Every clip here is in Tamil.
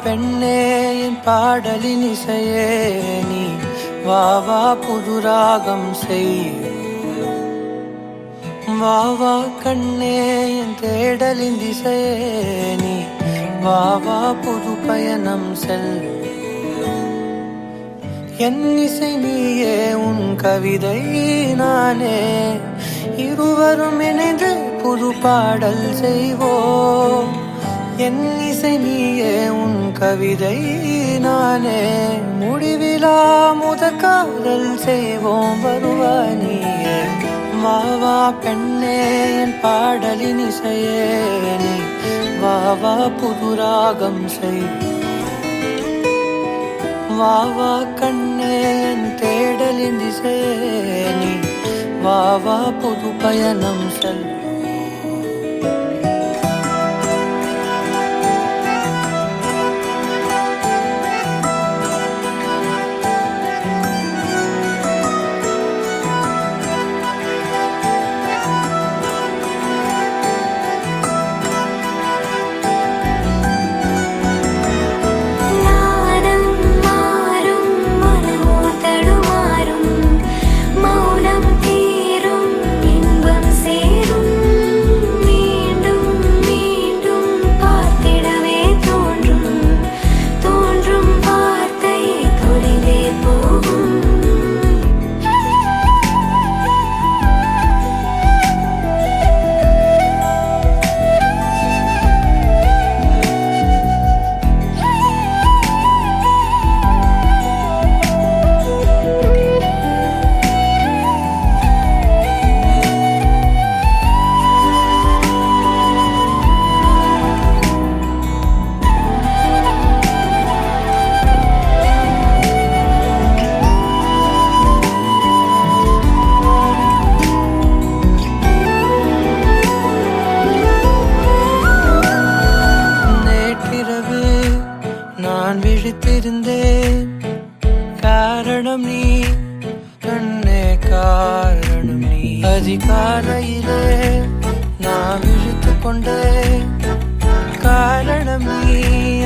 பெண்ணே என் பாடலின் இசையே நீ வா வா புது ராகம் செய். வா வா கண்ணே என் தேடலின் திசையே நீ வா வா புது பயணம் செல். என் இசை நீயே உன் கவிதை நானே, இருவரும் இணைந்து புது பாடல் செய்வோம். என் இசை நீயே உன் கவிதை நானே, முடிவிலா முதற் காதல் செய்வோம் வருவா நீயே. வா வா பெண்ணே என் பாடலின் இசையே நீ வா வா புது ராகம் செய். வா வா கண்ணே என் தேடலின் திசையே நீ வா வா புது பயணம் செல். நான் விழித்திருந்தேன், காரணம் நீ கண்ணே, காரணம் நீ. அதிகாலையிலே நான் விழித்து கொண்டேன், காரணம் நீ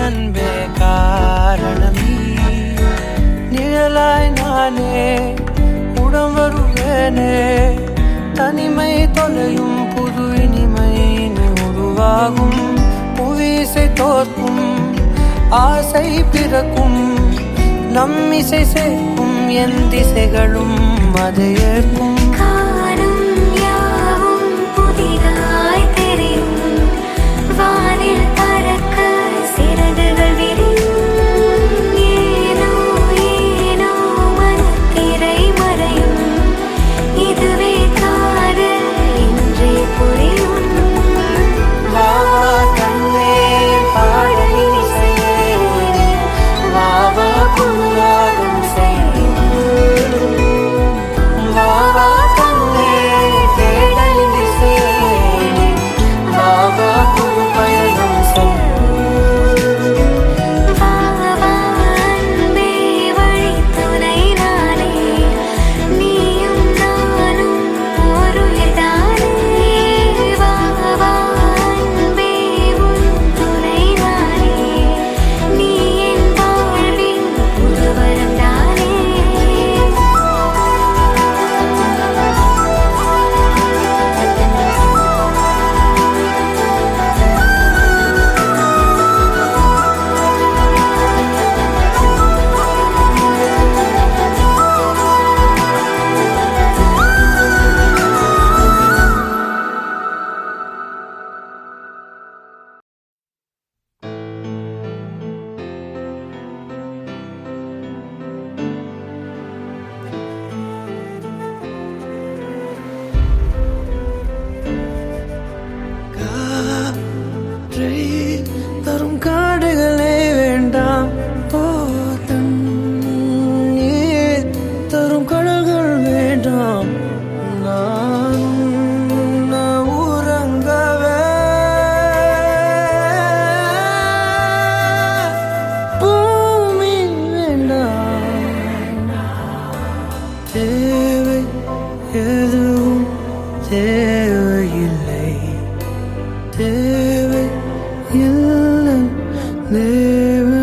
அன்பே, காரணம் நீ. நிழலாய் நானே உடம் வருவேனே, தனிமை தொலையும் புது இனிமை உருவாகும். புவிசை தோற்கும் ஆசை பிறக்கும், நம் இசை சேர்க்கும் என் திசைகளும் அதை ஏற்கும். காலம் யாவும் புதிதாய் தெரியும், வானில் பறக்க சிறகுகள் விரியும். ஏனோ ஏனோ மனத்திரை மறையும், இதுவே காதல் என்றே புரியும். வா வா கண்ணே பாடலின் இசையே வா வா புது ராகம் செய். வா வா கண்ணே தேடலின் இசையே வா வா புது பயணம் செய். வா வா அன்பே வழித்துணை நானே, நீயும் நானும் ஒருயர்தானே. வா வா அன்பே உன் துணை நானே, நீ என் வாழ்வின் புதுவரம் தானே. காற்றை தரும் காடுகளே வேண்டாம், ஓ தண்ணீர் தரும் கடல்கள் வேண்டாம். நான் உறங்கவே பூமி வேண்டாம். தேவை எதுவும் தேவையில்லை, தேவை இல்லை தேவை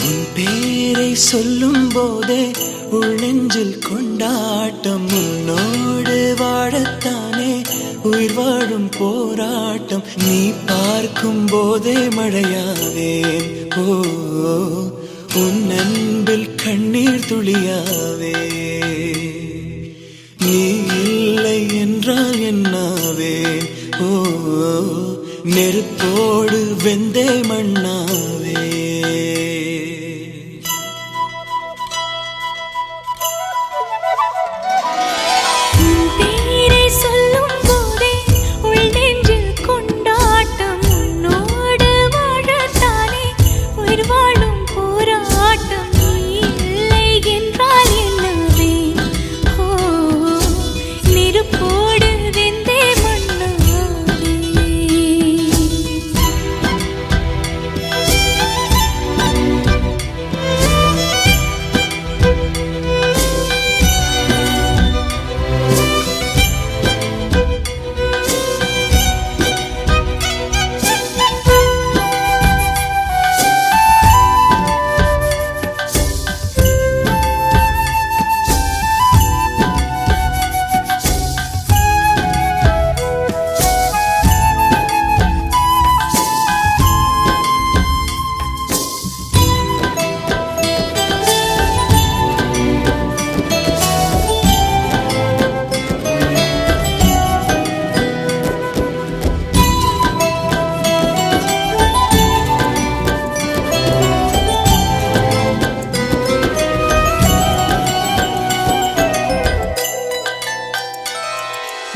உன் பேரை சொல்லும் போதே உள் நெஞ்சில் கொண்டாட்டம். உன்னோடு வாழத்தானே உயிர் வாழும் போராட்டம். நீ பார்க்கும் போதே மழையாவேன். ஓ, உன் அன்பில் கண்ணீர் துளியாவே. நீ இல்லை என்றால் என்னாவே. ஓ, நெருப்போடு வெந்தே மண்ணாவே.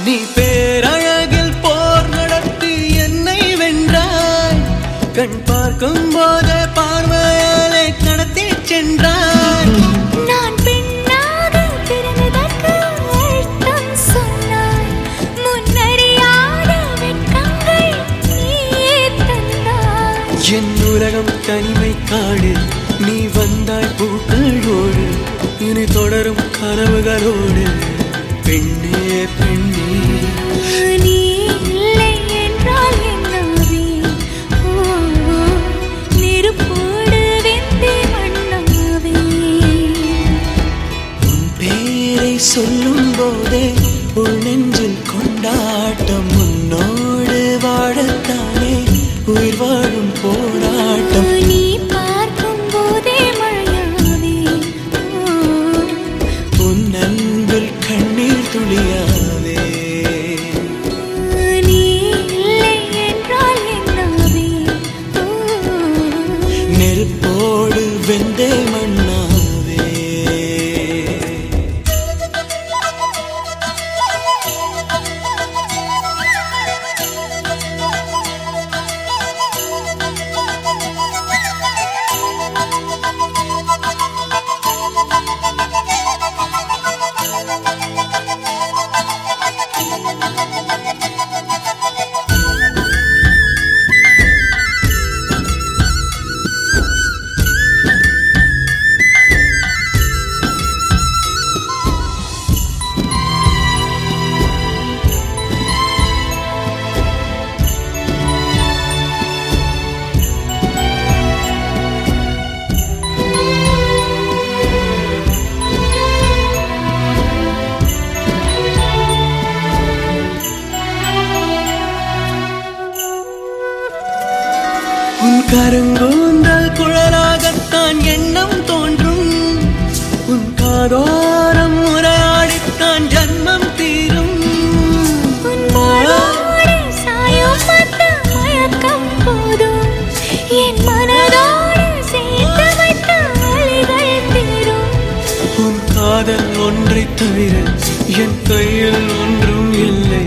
நீ பேரழகில் போர் நடத்தி என்னை வென்றாய். கண் பார்க்கும் போதே பார்வையாலே கடத்தி சென்றாய். நான் பெண்ணாக பிறந்ததற்கு அர்த்தம் சொன்னாய். முன்னறியாத வெட்கங்கள் நீயே தந்தாய். என் உலகம் தனிமை காடு. நீ வந்தாய் பூக்களோடு. இனி தொடரும் கனவுகளோடு. பெண்ணே பெண்ணே, நீ இல்லை என்றால் என்னாவே. ஓ, நெருப்போடு வெந்தே மண்ணாவே. உன் பேரை சொல்லும் போதே உள் நெஞ்சில் கொண்டாட்டம். உன்னோடு வாழத்தானே உயிர் வாழும் போராட்டம். நீ பார்க்கும் போதே மழையாவே. உன் அன்பில் கண்ணீர் துளியாவே. நீ இல்லை என்றால் என்னாவே. நெருப்போடு வெந்தே மண்ணாவே. உன் கருங்கூந்தல் குழலாகத்தான் எண்ணம் தோன்றும். உன் காதோரம் உரையாடித்தான் ஜன்மம் தீரும். உன் மாறோடு சாயும் மத்த மயக்கம் போதும். என் மனதோடு சேர்த்து வைத்த அலைகள் தீரும். உன் காதல் ஒன்றை தவிர என் கையில் ஒன்றும் இல்லை.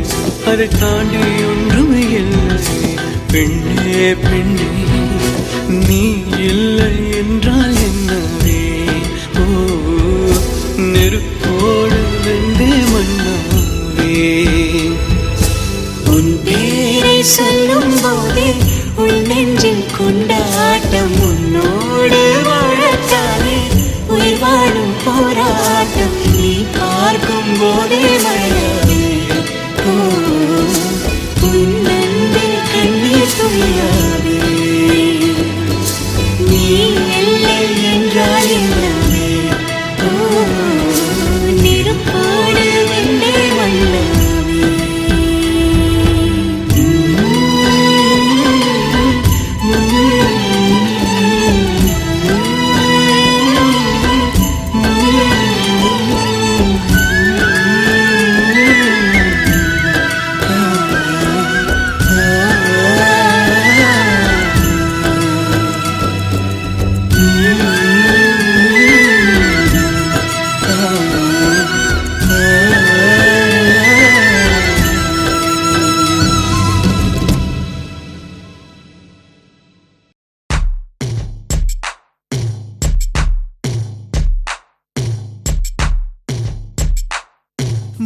அதை தாண்டி ஒன்றும் இல்லை. பெண்ணே பெண்ணே, நீ இல்லை என்றால் என்னவே. ஓ, நெருப்போடு வெந்தே மண்ணாவே. உன் பேரை சொல்லும் போதே உள் நெஞ்சில் கொண்டாட்டம். உன்னோடு வாழத்தானே உயிர் வாழும் போராட்டம். நீ பார்க்கும் போதே மழையாவே. ஓ, உன் அன்பில் கண்ணீர் துளியாவே. நீ நிலவே நெருப்போடு வெண்ணை வண்ணாவே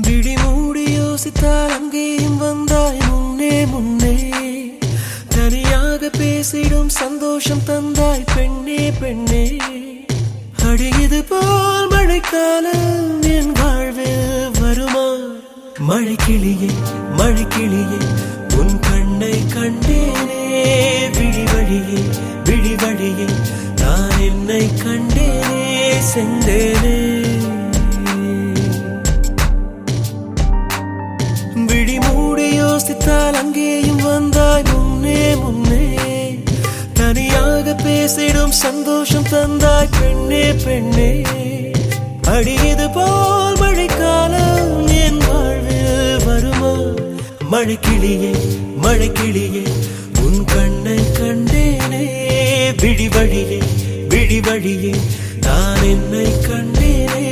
விழி மூடி யோசித்தால் அங்கேயும் வந்தாய் முன்னே முன்னே தனியாக பேசிடும் சந்தோஷம் தந்தாய் பெண்ணே பெண்ணே அடியது போல் மழைக்காலம் என் வாழ்வில் வருமா மழைக்கிளியே மழைக்கிளியே உன் கண்ணை கண்டேனே விழி வழியே விழி வழியே நான் என்னை கண்டேனே செந்தேனே விழி மூடி யோசித்தால் அங்கேயும் வந்தாய் முன்னே முன்னே தனியாக பேசிடும் சந்தோஷம் தந்தாய் பெண்ணே பெண்ணே அடியது போல் மழைக்காலம் என் வாழ்வில் வருமா மழைக்கிளியே மழைக்கிளியே உன் கண்ணை கண்டேனே விழி வழியே விழி வழியே நான் என்னை கண்டேனே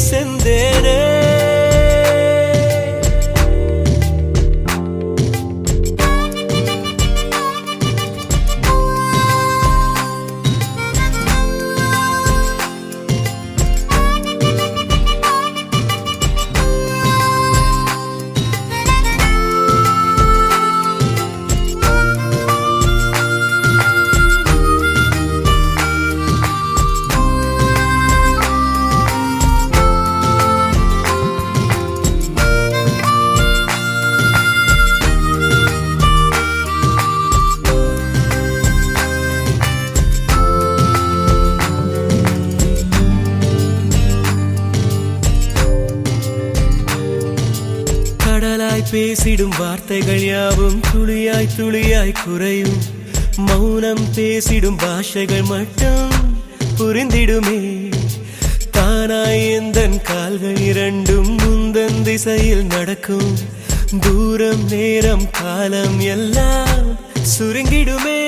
செந்தேனே பேசிடும் வார்த்தைகள் யாவும் துளியாய் துளியாய் குறையும் மௌனம் பேசிடும் பாஷைகள் மட்டும் புரிந்திடுமே தானாய் எந்தன் கால்கள் இரண்டும் முந்தன் திசையில் நடக்கும் தூரம் நேரம் காலம் எல்லாம் சுருங்கிடுமே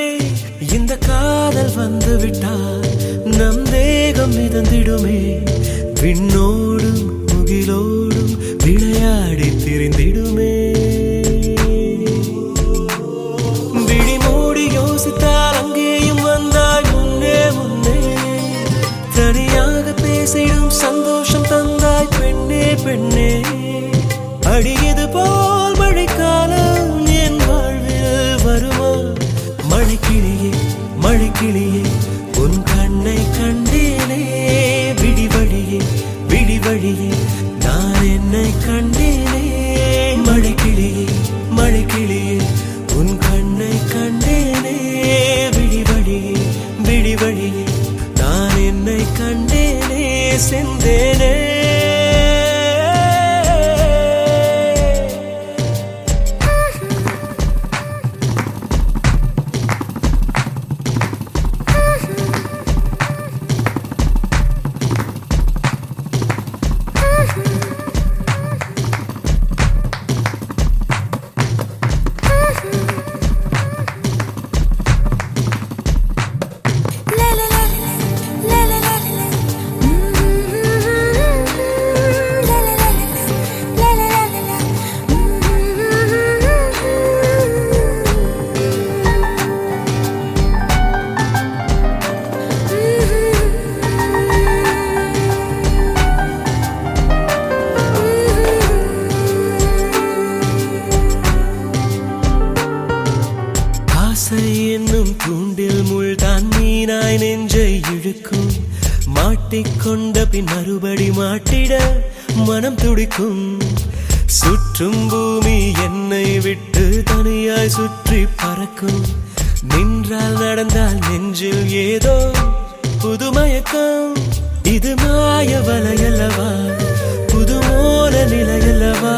இந்த காதல் வந்து விட்டால் நம் தேகம் மிதந்திடுமே விண்ணோடும் முகிலோடும் விளையாடி திரிந்திடுமே விழி மூடி யோசித்தால் அங்கேயும் வந்தாய் முன்னே முன்னே தனியாக பேசிடும் சந்தோஷம் தந்தாய் பெண்ணே பெண்ணே அடியது போல் மழைக்காலம் என் வாழ்வில் வருமா மழைக்கிளியே மழைக்கிளியே உன் கண்ணை கண்டேனே விழி வழியே விழி வழியே நான் என்னை கண்டேனே மழைக்கிளியே மழைக்கிளியே உன் கண்ணை கண்டேனே விழி வழியே விழி வழியே நான் என்னை கண்டேனே செந்தேனே என்னும் தூண்டில் முள்தான் மீனாய் நெஞ்சை இழுக்கும் மாட்டிக்கொண்ட பின் மறுபடி மாட்டிட மனம் துடிக்கும் சுற்றும் பூமி என்னை விட்டு தனியாய் சுற்றி பறக்கும் நின்றால் நடந்தால் நெஞ்சில் ஏதோ புதுமயக்கம் இது மாய வலையல்லவா, புது மோல நிலையல்லவா,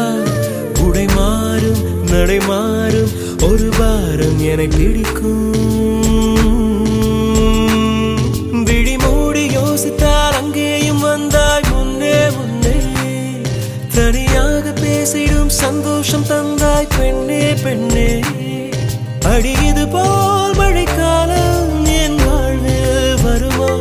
உடை மாறும் நடை மாறும் ஒரு வாரம் என பிடிக்கும். விழி மூடி யோசித்தால் அங்கேயும் வந்தாய் முன்னே முன்னே, தனியாக பேசிடும் சந்தோஷம் தந்தாய் பெண்ணே பெண்ணே. அடியது போல் மழைக்காலம் என் வாழ்வில் வருமா?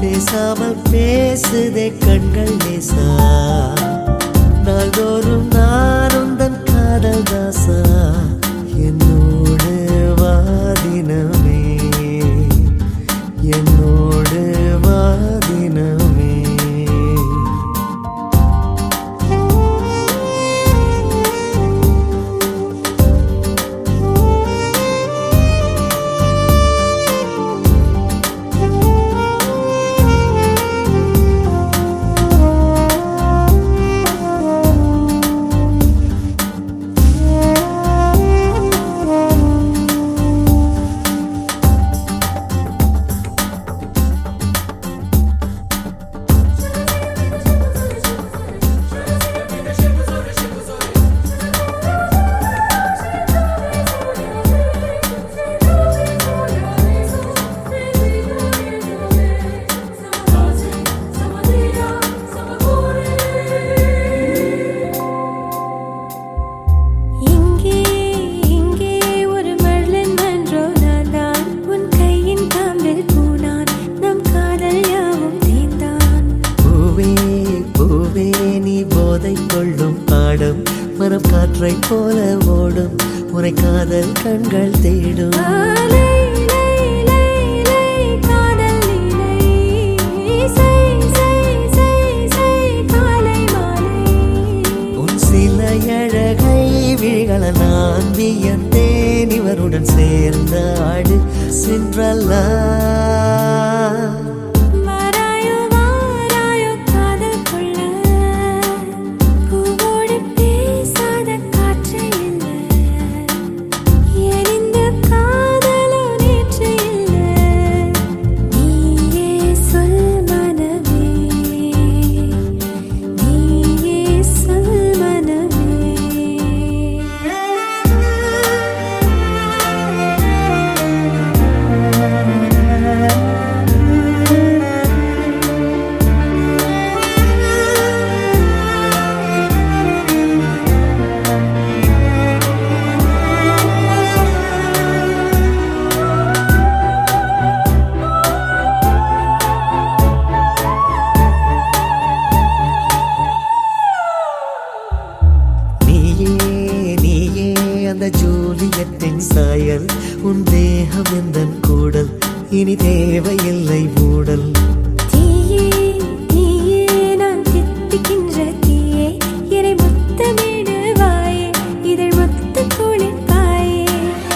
பேசாமல் பேசுதே கண்கள் நேசா, நாள்தோறும் நானும் தன் காதல் தாசா. என்னோடு வாதினமே, என்னோடு வாதினமே. மனம் காற்றை போல ஓடும், உரை காதல் கண்கள் தேடும். உன் சில அழகை விழிகள நான் வியந்தேன், இவருடன் சேர்ந்த ஆடு சென்றல்லா. செயல் உன் தேகம் எந்தன் கூடல் இனி தேவையில்லை மூடல் தீயே தீயே நான் தித்திக்கின்ற தீயே என்னை முத்தமிடுவாயே இதழ் முத்து குளிப்பாயே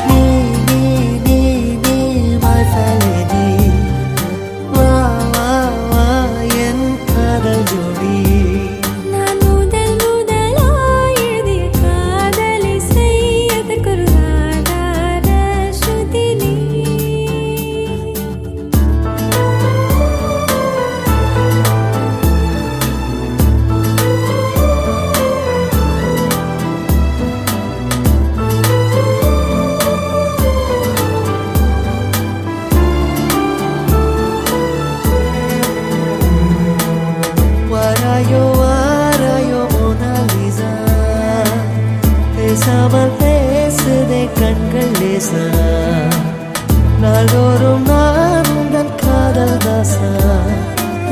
நீ நீ நீ நீ வாசலே நீ வா வா வா என் காதல் ஜோடி நான் முதல் முதலாய் எழுதிய காதலை செய்யதற்கொரு ஆதார ஸ்ருதி நீ வாராயோ வாராயோ மோனாலிசா பேசாமல் பேசுதே கண்கள் லேசா நாள்தோறும் நான் உந்தன் காதல் தாசா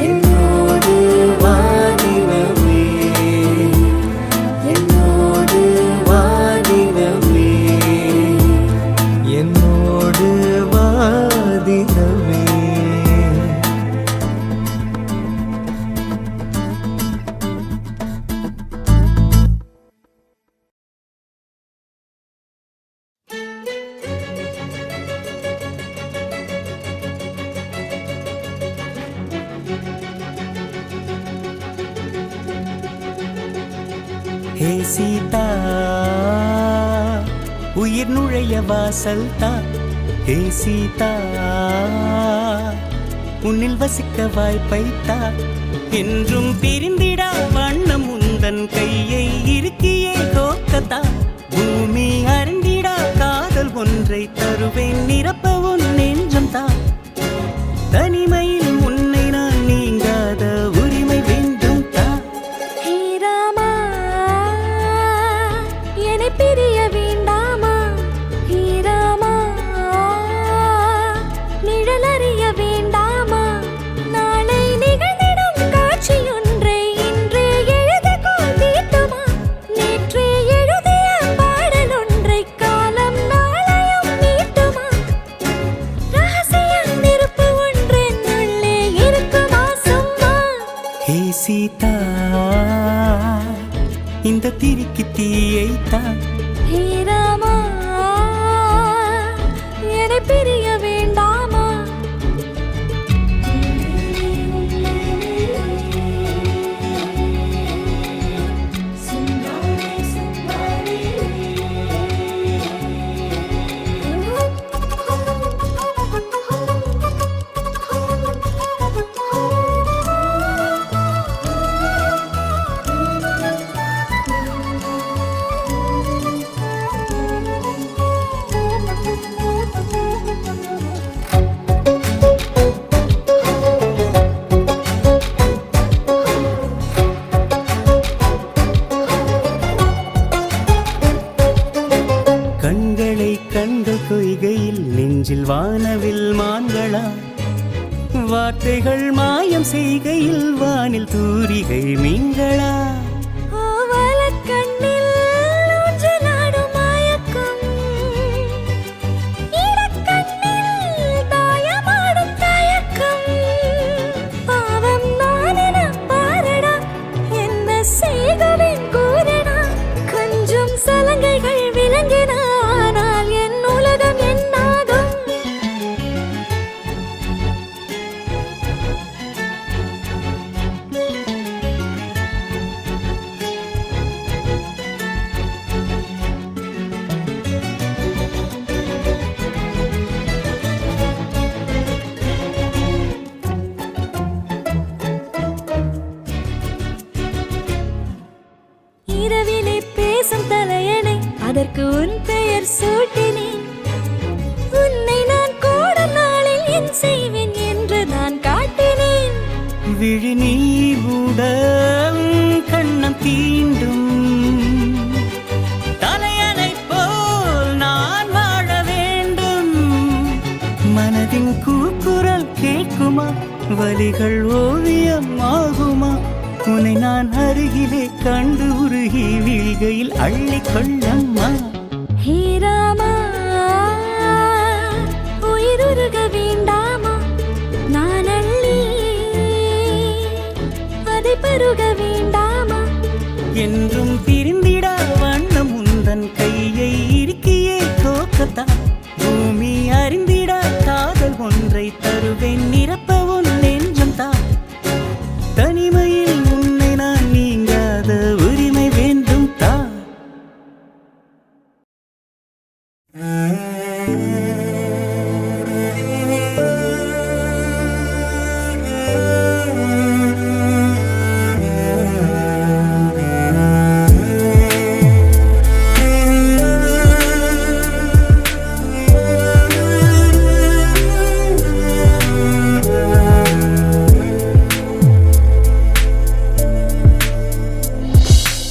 என்னோடு வாடினவே என்னோடு வாடினவே என்னோடு வாடினவே ஹே சீதா உயிர் நுழைய வாசல் தான் ஹே சீதா உன்னில் வசிக்க வாய்ப்பை தா என்றும் பிரிந்திடா வண்ணம் உந்தன் கையை இருக்கியே கோக்கத்தா பூமி அருந்திடா காதல் ஒன்றை தருவேன் நிரப்ப உன் நெஞ்சம் தா தனிமையில் உன்னை நான் நீங்காத உரிமை வேண்டும் தா ஹே ராமா என்னை பிரிய வேண்டாமா ஹே ராமா நிழல் அறிய வேண்டாமா நாளை நிகழ்ந்திடும் காட்சியொன்றை இன்றே எழுத கோல் தீட்டுமா நேற்றே எழுதிய பாடலொன்றை காலம் நாளையும் நீட்டுமா ரகசியம் நெருப்பு ஒன்றென் உள்ளே இருக்குமா சும்மா ஹே சீதா இந்த திரிக்கு தீயை தான் ஹே ராமா என்னை பிரிய வேண்டாமா கண்களை கண்கள் கொய்கையில் நெஞ்சில் வானவில் மான்களா வார்த்தைகள் மாயம் செய்கையில் வானில் தூரிகை மீன்களா ஆவலக்கண்ணில் ஊஞ்சலாடும் மயக்கம் இடக்கண்ணில் தாயமாடும் தயக்கம் பாவம் நானென பாரடா என்ன செய்கவேன் கூறடா கொஞ்சம் சலங்கைகள் விளங்கின ஆனால் என் உலகம் என்னாகும் இரவிலே பேசும் தலையணை அதற்கு உன் பெயர் சூட்டினேன் உன்னை நான் கூட நாளில் என் செய்வேன் என்று நான் காட்டினேன் விழி நீ மூட கண்ணம் தீண்டும் தலையணை போல் நான் வாழ வேண்டும் மனதின் கூக்குரல் கேட்குமா வலிகள் ஓவியம் ஆகுமா உன்னை நான் அருகிலே கண்டு உருகி வீழ்கையில் அள்ளிக் கொள்ளம்மா ஹே ராமா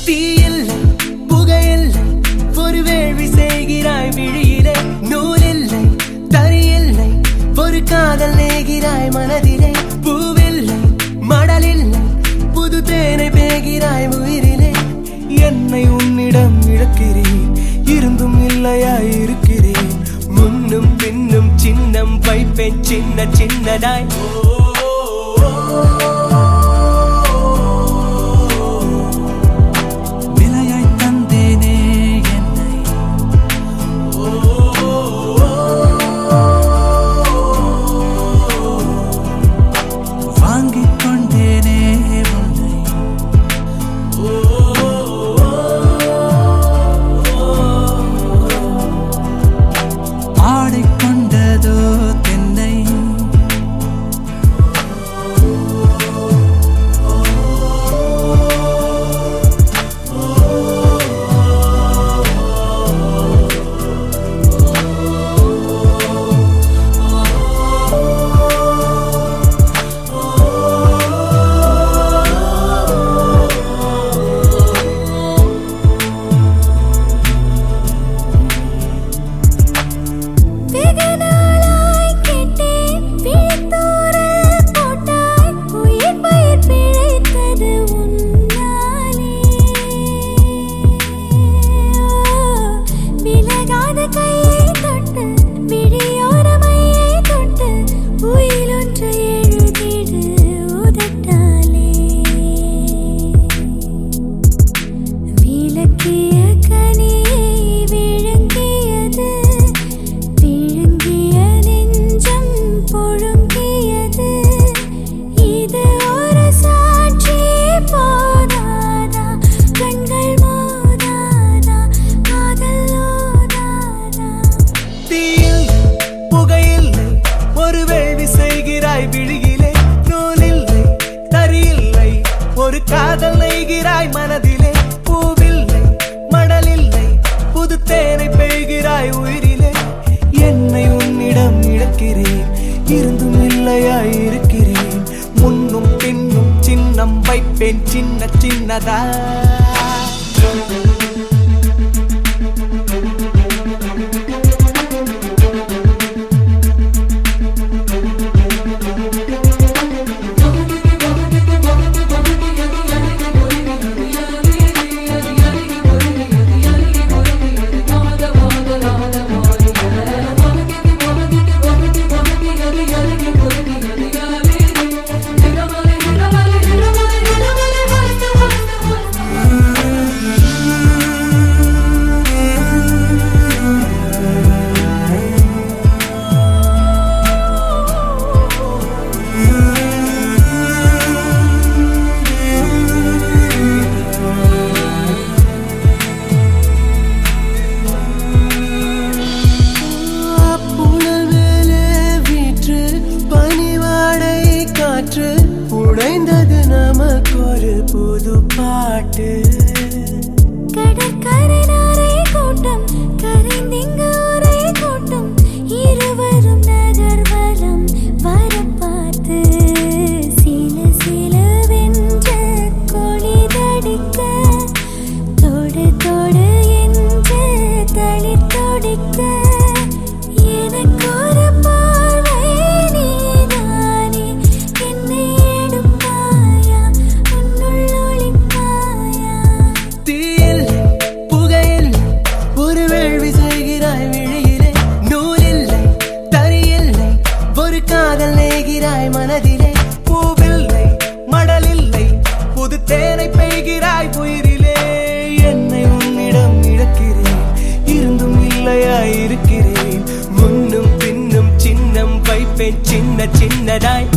தீயில்லை புகையில்லை ஒரு வேள்வி செய்கிறாய் விழியிலே நூலில்லை தரியில்லை ஒரு காதல் நேகிறாய் மனதிலே பூவில்லை மடலில்லை புது தேனை பேகிறாய் உயிரிலே என்னை உன்னிடம் இழக்கிறேன் இருந்தும் இல்லையாய் இருக்கிறேன் முன்னும் பின்னும் சின்னம் வைப்பேன் சின்ன சின்னதாய் விழியிலே நூலில்லை தரியில்லை ஒரு காதல் நெய்கிறாய் மனதிலே பூவில்லை மடலில்லை புது தேனை பெய்கிறாய் உயிரிலே என்னை உன்னிடம் இழக்கிறேன் இருந்தும் இல்லையாய் இருக்கிறேன் முன்னும் பின்னும் சின்னம் வைப்பேன் சின்ன சின்னதா உடைந்தது நமக்கு ஒரு புது பாட்டு கடற்கரை நாரை கூட்டம் கரைந்திங்கு ஒரே கூட்டம் இருவரும் நகர்வலம் வர பார்த்து சில சிலவென்ற கொடிதடிக்க தொடு தொடு என்று தளிர் தொடிக்க எனக்கு ஒரு பார்வை நீதானே என்னை எடுப்பாயா உன்னுள் ஒளிப்பாயா தீயில்லை புகையில்லை ஒரு வேள்வி செய்கிறாய் விழியிலே நூலில்லை தரியில்லை ஒரு காதல் நெய்கிறாய் மனதிலே பூவில்லை மடலில்லை புது தேனை பெய்கிறாய் உயிரிலே என்னை உன்னிடம் இழக்கிறேன் இருந்தும் இல்லையாய் இருக்கிறேன் முன்னும் பின்னும் சின்னம் வைப்பேன் சின்ன சின்னதாய்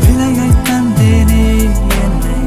விலையை தந்தேனே என்னை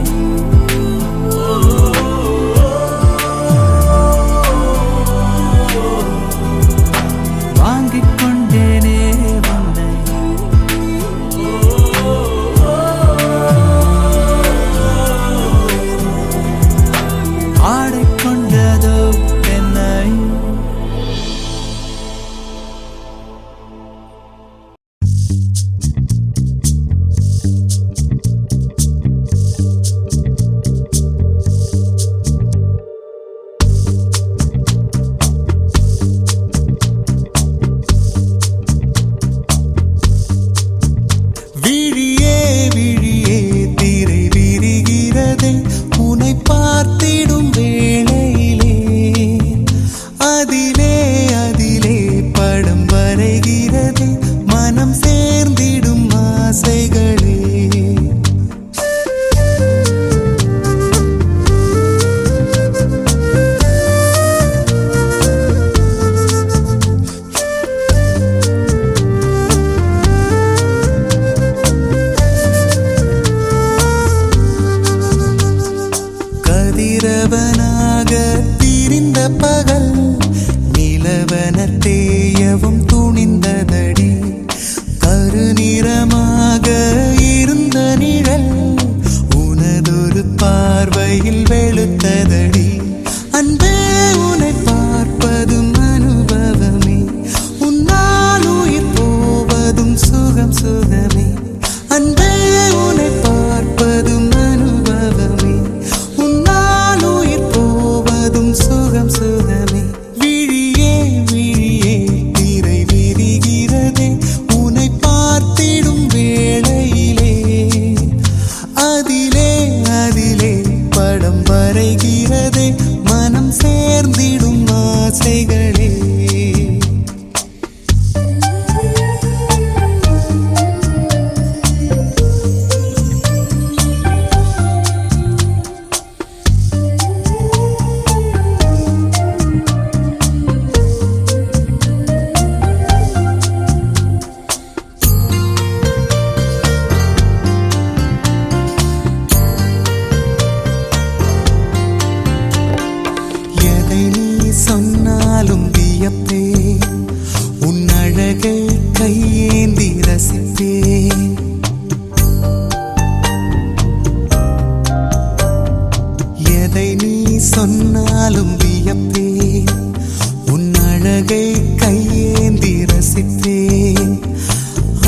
கதிரவனாக திரிந்த பகல் நிலவன தேயவும் துணிந்ததடி. கருநிறமாக இருந்த நிழல் உனதொரு பார்வையில் வெளுத்ததடி. அன்பே உன்னை பார்ப்பதும் அனுபவமே, உன்னால் உயிர் போவதும் சுகம் சுகமே. அன்பே உன்னை பார்ப்பதும் அனுபவமே, உன்னால் உயிர் போவதும் சுகம் சுகமே. விழியே விழியே திரை விரிகிறதே உன்னை பார்த்திடும் வேளையிலே. அதிலே அதிலே படம் வரைகிறதே மனம் சேர்ந்திடும் ஆசைகளே. எதை நீ சொன்னாலும் வியப்பேன், உன் அழகை கையேந்தி ரசிப்பேன். எதை நீ சொன்னாலும் வியப்பேன், உன் அழகை கையேந்தி ரசிப்பேன்.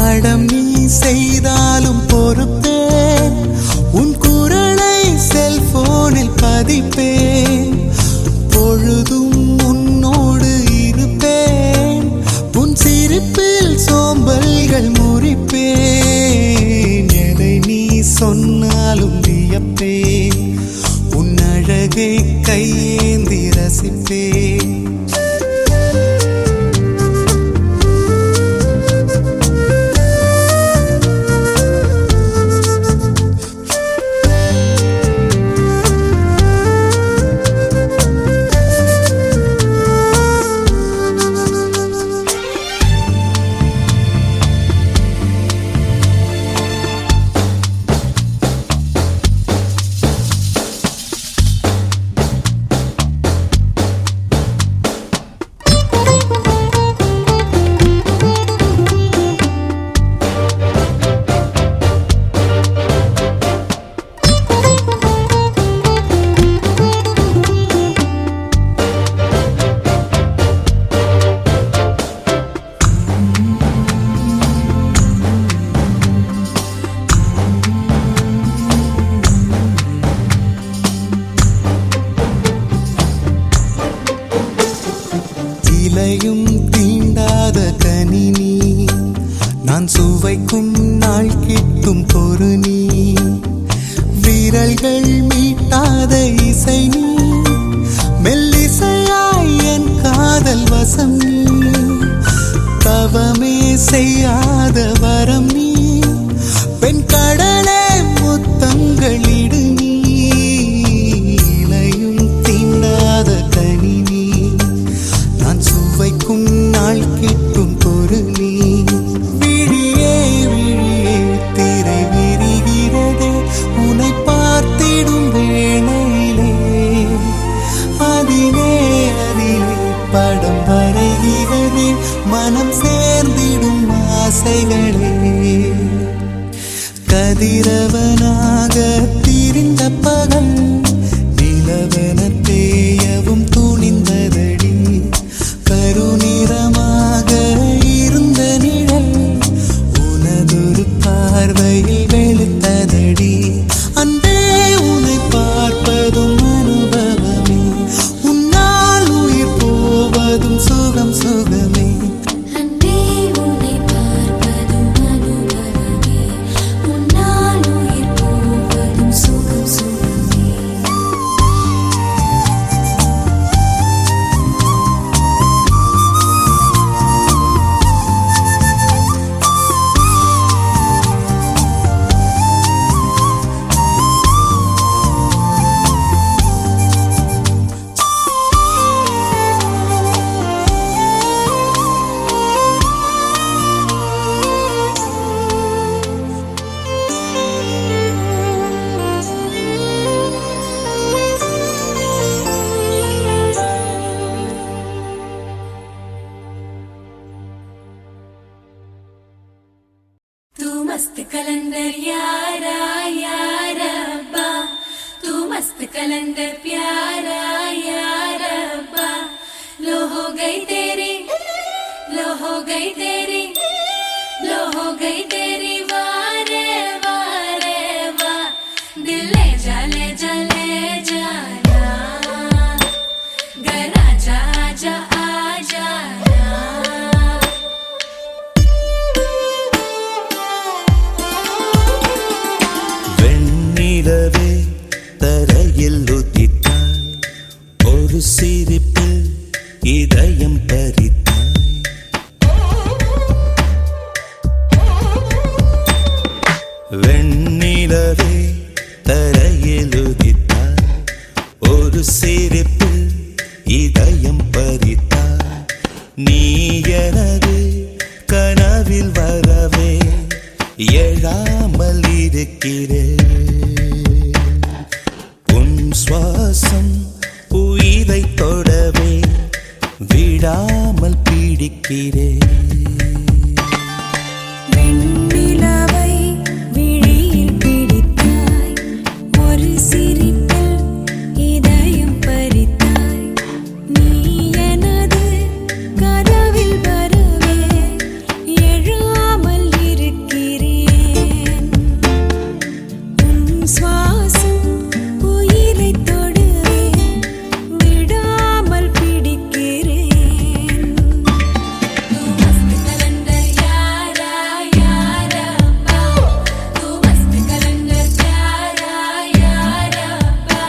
அடம் நீ செய்தாலும் பொறுப்பேன், உன் குரலை செல்போனில் பதிப்பேன். பொழுதும் உன்னோடு இருப்பேன், உன் சிரிப்பில் சோம்பல்கள் முறிப்பேன். எதை நீ சொன்னாலும் வியப்பேன், உன் அழகை கையேந்தி ரசிப்பேன். இலையும் தீண்டாத கனினி, நான் சுவைக்கும் நாள் கிட்டும் பொறு நீ. விரல்கள் மீட்டாத இசை நீ, மெல்லிசையாய் என் காதல் வசம் நீ. தவமே செய்யாத வரம் நீ, பெண் கடலே முத்தங்களிடு நீ. இலையும் தீண்டாத கனினி, நான் சுவைக்கும் நாள் கிட்டும் பொரு நீ. விழியே விழியே திரை விரிகிறதே உன்னை பார்த்திடும் வேளையிலே. அதிலே அதிலே படம் வரைகிறதே மனம் சேர்ந்திடும் ஆசைகளே. கதிரவனாக திரிந்த பகல் நிலவன தேயவும் துணிந்ததடி. கருநிறமாக இருந்த நிழல் உனதொரு பார்வையில் வெளுத்ததடி. அன்பே உன்னை பார்ப்பதும் அனுபவமே, உன்னால் உயிர் போவதும் சுகம் சுகமே. அன்பே உன்னை பார்ப்பதும் அனுபவமே, உன்னால் உயிர் போவதும் சுகம் சுகமே. गई तेरी लो हो गई तेरी वारे वारे वा दिल ले जा जाना घर आजा आजा आ जाना வெண்ணிலவே தரையில் உதித்தாய் ஒரு சிரிப்பில் இதயம் பறித்தாய் வெண்ணிலவே தரையில் உதித்தாய் ஒரு சிரிப்பில் இதயம் பறித்தாய் நீ எனது கனவில் வரவே எழாமல் இருக்கிறேன் உன் சுவாசம் உயிரை தொடவே விடாமல் பிடிக்கிறேன் வெண்ணிலவை விழியில் பிடித்தாய் ஒரு சிரிப்பில் இதயம் பறித்தாய் நீ எனது கதவில் வரவே எழாமல் இருக்கிறேன் உன் சுவாசம் உயிரை தொடவே விடாமல் பிடிக்கிறேன் तू मस्त कलंदर यारा यारा बा तू मस्त कलंदर प्यारा यारा बा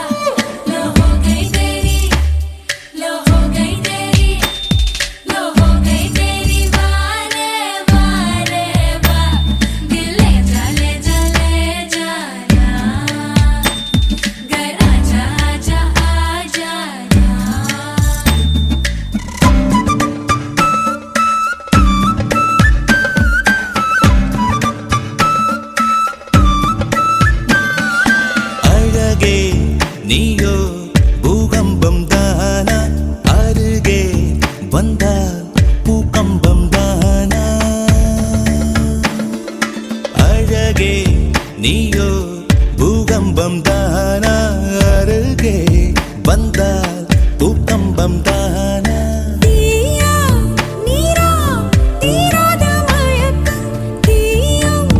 लो हो गई तेरी लो हो गई तेरी लो हो गई तेरी वारे वारे वा दिल ले जा जाना घर आजा आजा आ जाना அழகே நீயோ பூகம்பம் தானா அருகே வந்தால் பூகம்பம் தானா அழகே நீயோ பூகம்பம் தானா அருகே வந்தால் பூகம்பம் தானா தீயா நீரா தீராத மயக்கம் தீயும்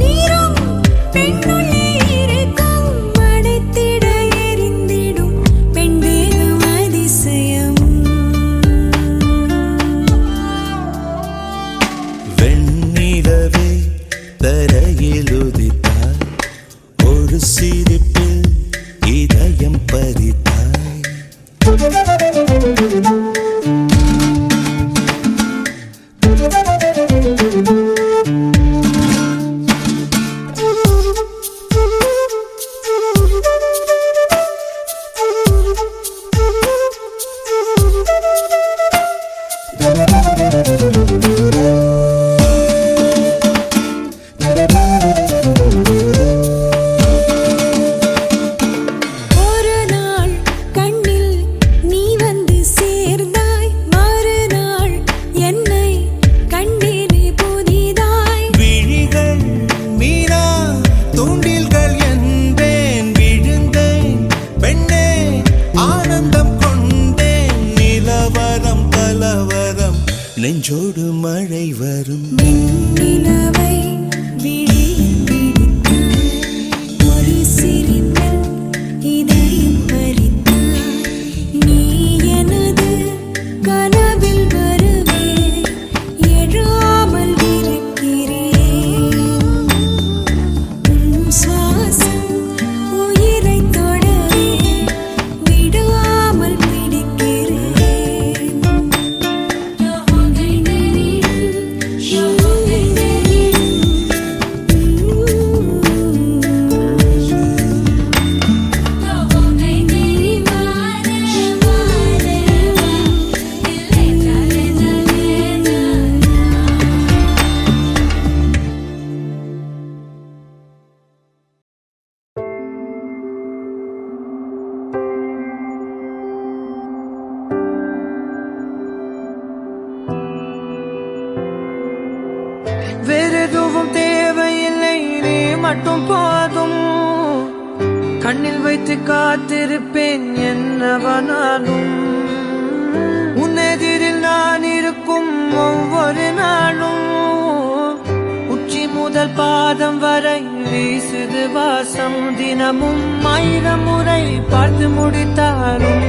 நீரும் பெண்ணுள்ளே இருக்கும் மடைத்திட எரிந்திடும் பெண் தேகம் அதிசயம் வெண்ணிலவே தரையில் உதித்தாய் ஒரு சிரிப்பில் இதயம் பறித்தாய் ஒரு நாள் கண்ணில் நீ வந்து சேர்ந்தாய் மறுநாள் என்னை கண்டேனே புதிதாய் விழிகள் மீனா தூண்டில்கள் என்பேன் விழுந்தேன் பெண்ணே ஆனந்தம் கொண்டேன் நிலவரம் கலவரம் நெஞ்சோடு மழை வரும் வெண்ணிலவை விழியில் பிடித்தாய் ஒரு சிரிப்பில் இதயம் பறித்தாய் நீ எனது கனவில் வரவே எழாமல் இருக்கிறேன் உன் சுவாசம் உயிரை தொடவே விடாமல் பிடிக்கிறேன் हो गई तेरी हो गई तेरी हो गई तेरी वारे वारे वा दिल ले जाना வேறெதுவும் தேவையில்லை நீ மட்டும் போதும் கண்ணில் வைத்து காத்திருப்பேன் என்னவனாலும் உன்னெதிரில் நான் இருக்கும் ஒவ்வொரு நாளும் பாதம் வரை வீசுது வாசம் தினமும் 1000 முறை பார்த்து முடித்தாலும்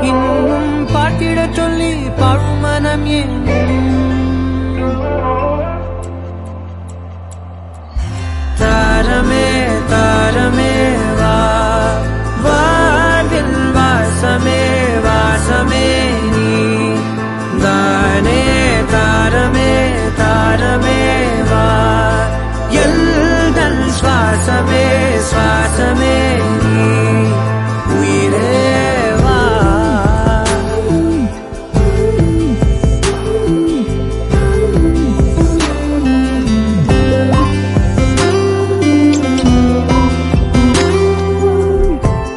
இன்னும் பார்த்திட சொல்லி பழுமனம் ஏங்கும் தாரமே தாரமே வா வாழ்வில் வாசமே வாசமே நீ தானே தாரமே தாரமே வா எல்தன் சுவாசமே சுவாசமே நீ உயிரே வா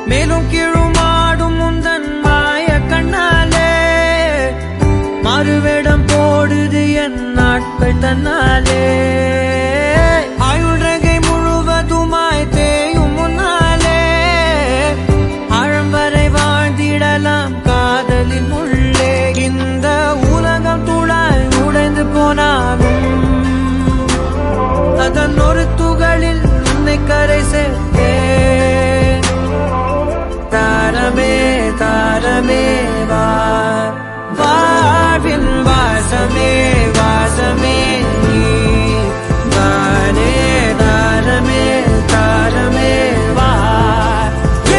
மேலும் கீழுமாடும் முந்தன் மாய கண்ணாலே மறுவேடம் போடுது என் நாட்கள் தன்னாலே ஆயுள் ரகை முழுவதுமாய் தேயும் முன்னாலே ஆழம் வரை வாழ்ந்திடலாம் காதலின் உள்ளே இந்த உலகம் துளாய் உடைந்து போனாலும் அதன் ஒரு துகளில் உன்னை கரை சேர்த்தேன் தாரமே தாரமே வா வாழ்வின் வாசமே வாசமே நீ தானே தாரமே தாரமே வா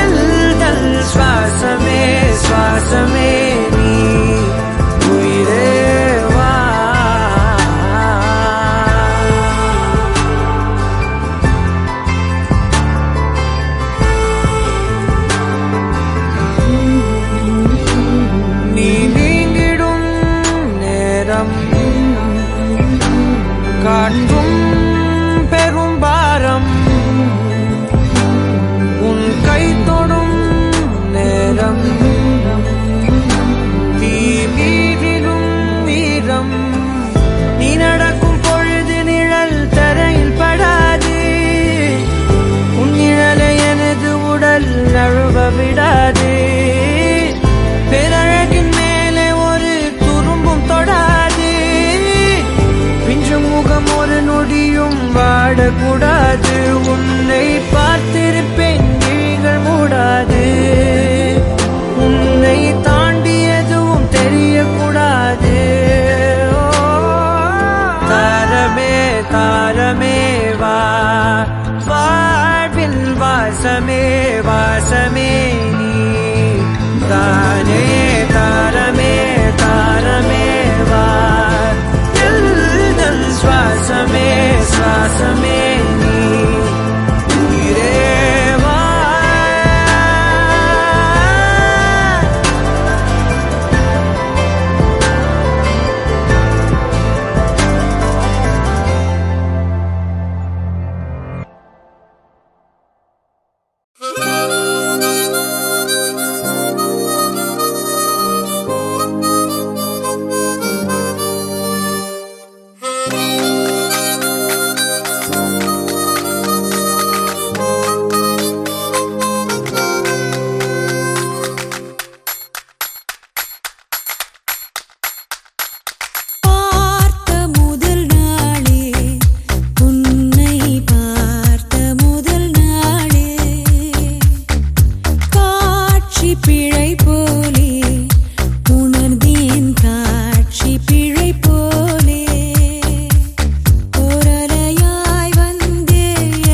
எல்தல் சுவாசமே சுவாசமே நீ உயிரே வா நீ நீங்கிடும் நேரம் காட்டும் பெரும் பாரம் உன் கை தொடும் நேரம் தீ மீதிலும் வீரம் நீ நடக்கும் பொழுது நிழல் தரையில் படாது உன் நிழலை எனது உடல் நழுவ விடாது பேரழகின் மேலே ஒரு துரும்பும் தொடாது பிஞ்சு முகம் ஒரு நொடியும் வாடக்கூடாது உன்னை பார்த்திருப்பேன் விழிகள் மூடாது உன்னை தாண்டி எதுவும் தெரியக்கூடாது ஓ, தாரமே தாரமே வா வாழ்வில் வாசமே வாசமே நீ தானே தாரமே தாரமே வா எல்தல் சுவாசமே சுவாசமே நீ உயிரே வா பார்த்த முதல் நாளே உன்னை பார்த்த முதல் நாளே காட்சி பிழை போலே உணர்ந்தேன் காட்சி பிழை போலே ஓரலையாய் வந்தே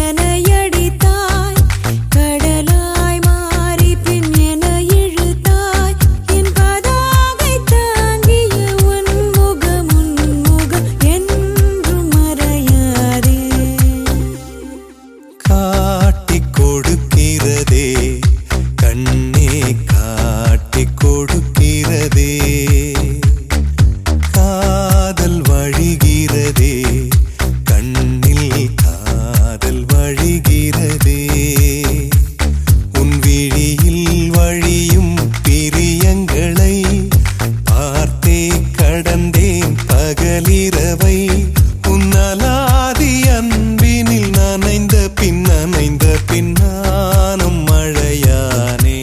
என்னை அடித்தாய் கடலாய் மாறி பின் என்னை இழுத்தாய் என் பதாகை தாங்கிய உன் முகம் என்றும் மறையாதே காட்டிக் கொடுக்கிறதே கண்ணே காட்டிக் கொடுக்கிறதே காதல் வழிகிறதே கண்ணில் காதல் வழிகிறதே உன் விழியில் வழியும் பிரியங்களை பார்த்தே கடந்தேன் பகலிரவை உன்னலாதி அன்பினில் நனைந்த பின் நானும் மழையானே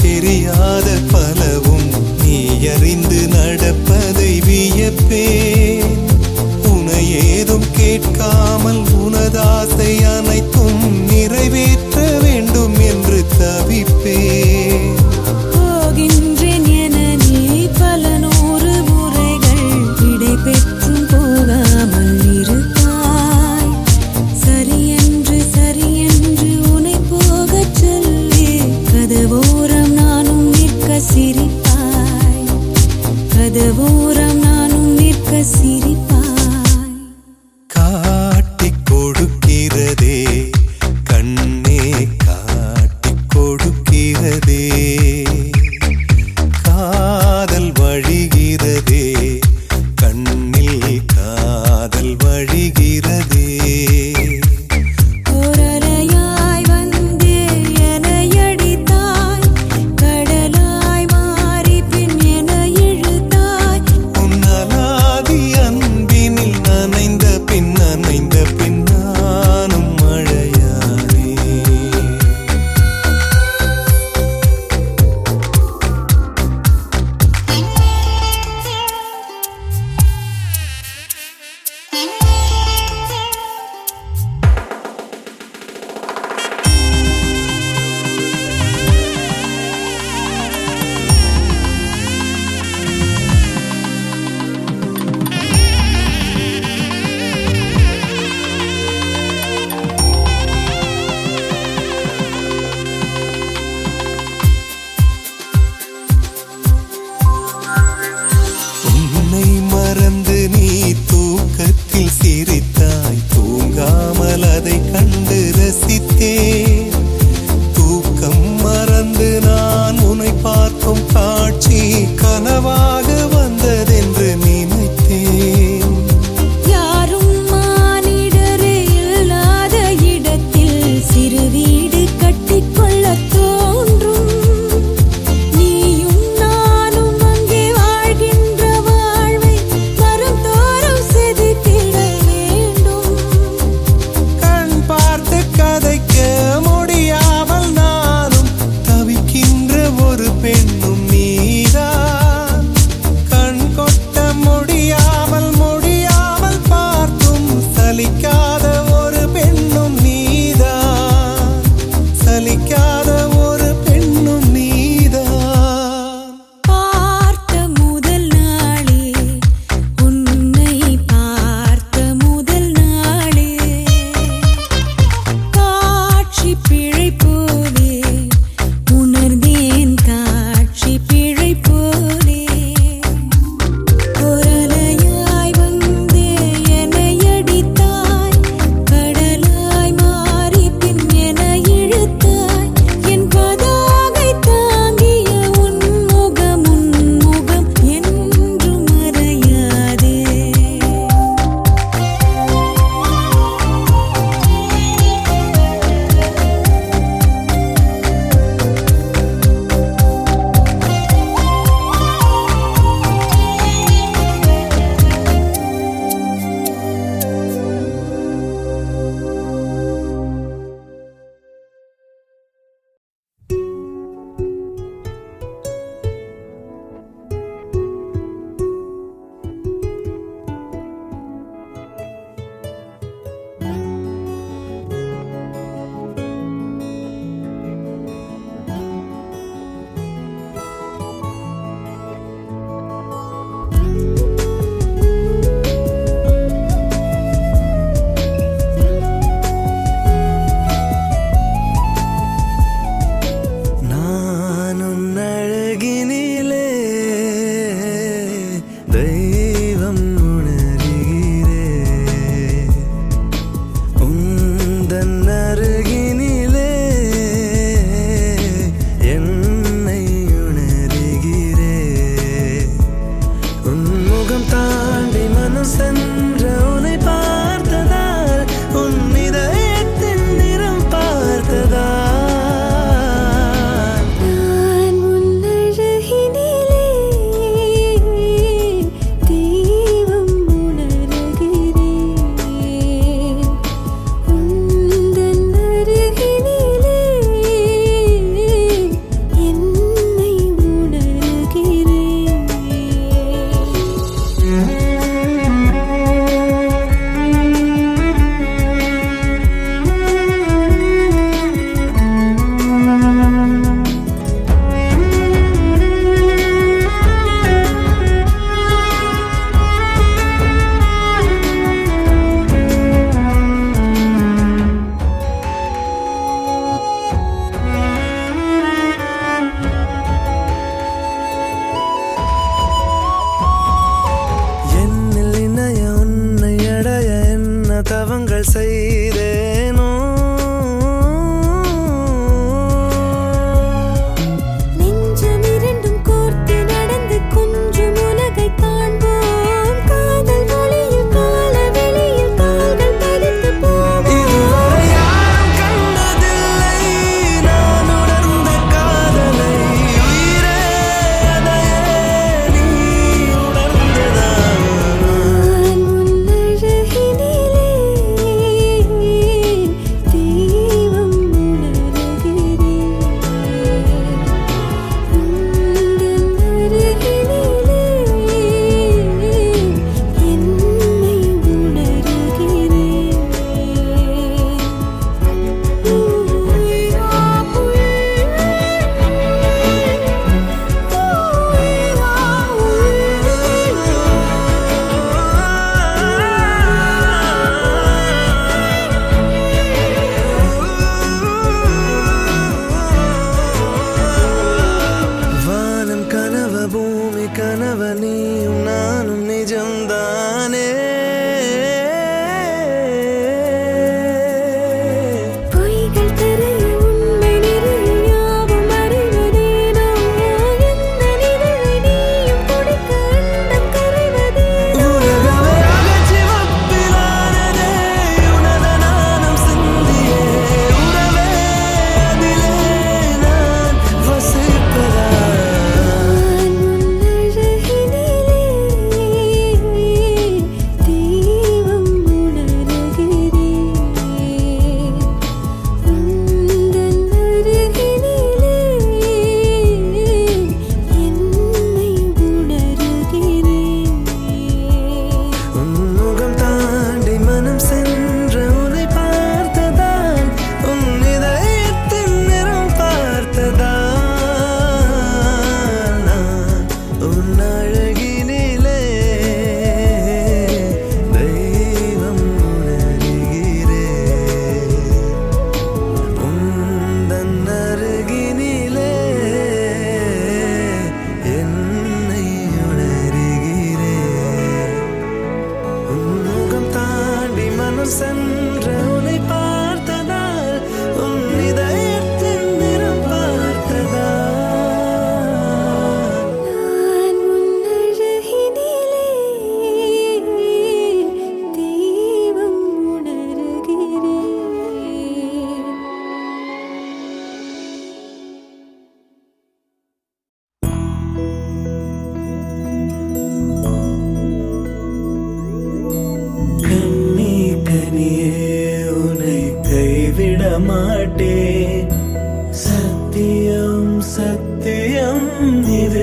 தெரியாத பலவும் நீ அறிந்து நடப்பதை வியப்பேன். உனை ஏதும் கேட்காமல் உனதாசை அனைத்தும் நிறைவேற்ற வேண்டும் என்று தவிப்பேன். போகின்றேன் என நீ பல நூறு முறைகள் விடை பெற்றும் போகாமல் இருப்பாய். சரியென்று சரியென்று உன்னை போகச் சொல்லி கதவோரம் நானும் நிற்க சிரிப்பாய். கதவோரம் நானும் நிற்க சிரிப்பாய். காட்டிக் கொடுக்கிறதே கண்ணே, காட்டிக் கொடுக்கிறதே. காதல் வழிகிறதே கண்ணில், காதல் வழிகிறதே. ஓரலையாய் வந்தே என்னை அடித்தாய். கடலாய் மாறி பின் என்னை இழுத்தாய். உன்னலாதி அன்பினில் நனைந்த பின் நானும் மழையானே.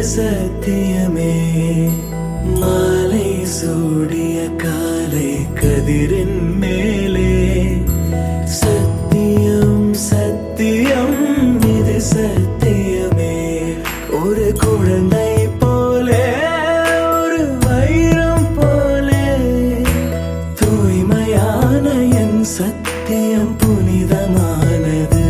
சத்தியமே மாலை சூடிய காலை கதிரின் மேலே சத்தியம் சத்தியம் இது சத்தியமே ஒரு குழந்தை போலே ஒரு வைரம் போலே தூய்மையான என் சத்தியம் புனிதமானது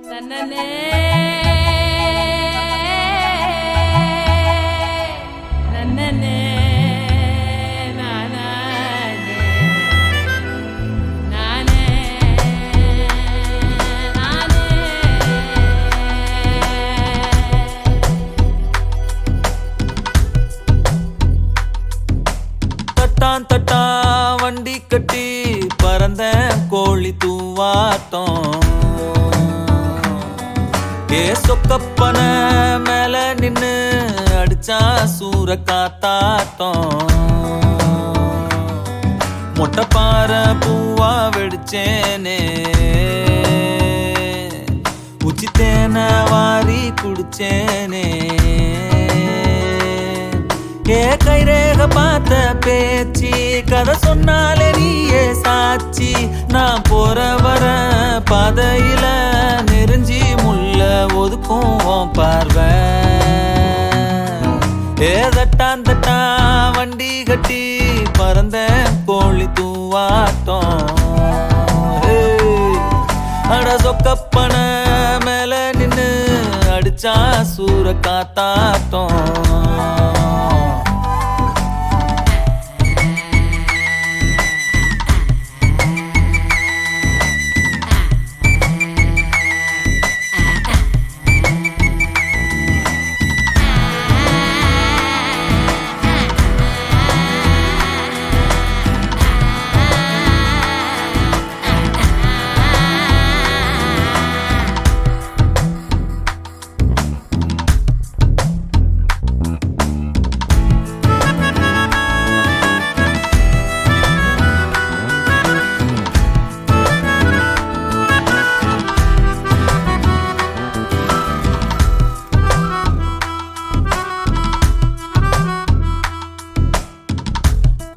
தன்னனே நன்னனே நானே நானே நானே தட்டான் தட்டான் வண்டி கட்டி பறந்த கோழி தூவாட்டம் ஏ சொக்கப்பன மேல நின்னு அடிச்சா சூற காத்தாட்டம் மொட்டை பாறை பூவா வெடிச்சேனே உச்சி தேனை வாரி குடிச்சேனே ஏ கைரேக பார்த்த பேச்சு கதை சொன்னாலே நீயே சாட்சி நான் போற வர பாதையில நெருஞ்சி முள்ள ஒதுக்கும் உன் பார்வை ஏ தட்டான் தட்டான் வண்டி கட்டி பறந்த கோழி தூவாட்டம் அட சொக்கப்பன மேல நின்னு அடிச்சா சூற காத்தாட்டம்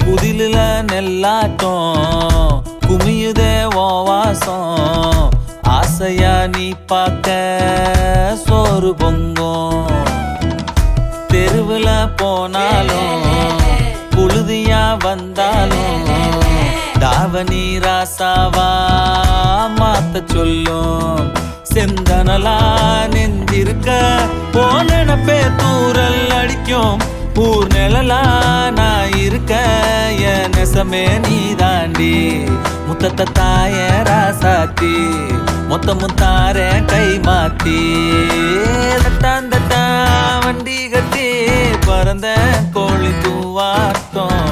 குதில நெல்லாட்டம் குமியுதே ஓ வாசம் ஆசையா நீ பார்க்க சோறு பொங்கும் தெருவுல போனாலும் புழுதியா வந்தாலும் தாவணி ராசாவா மாத்த சொல்லும் செந்தனலா நெஞ்சிருக்க போனப்பே தூரல் அடிக்கும் ஊர் நிழலா நான் இருக்க என் நெசமே நீ தாண்டி முத்தத்தை தாய ராசாத்தி மொத்த முத்தார கை மாத்தி தட்டான் தட்டான் வண்டி கட்டி பறந்த கோழி தூவாட்டம்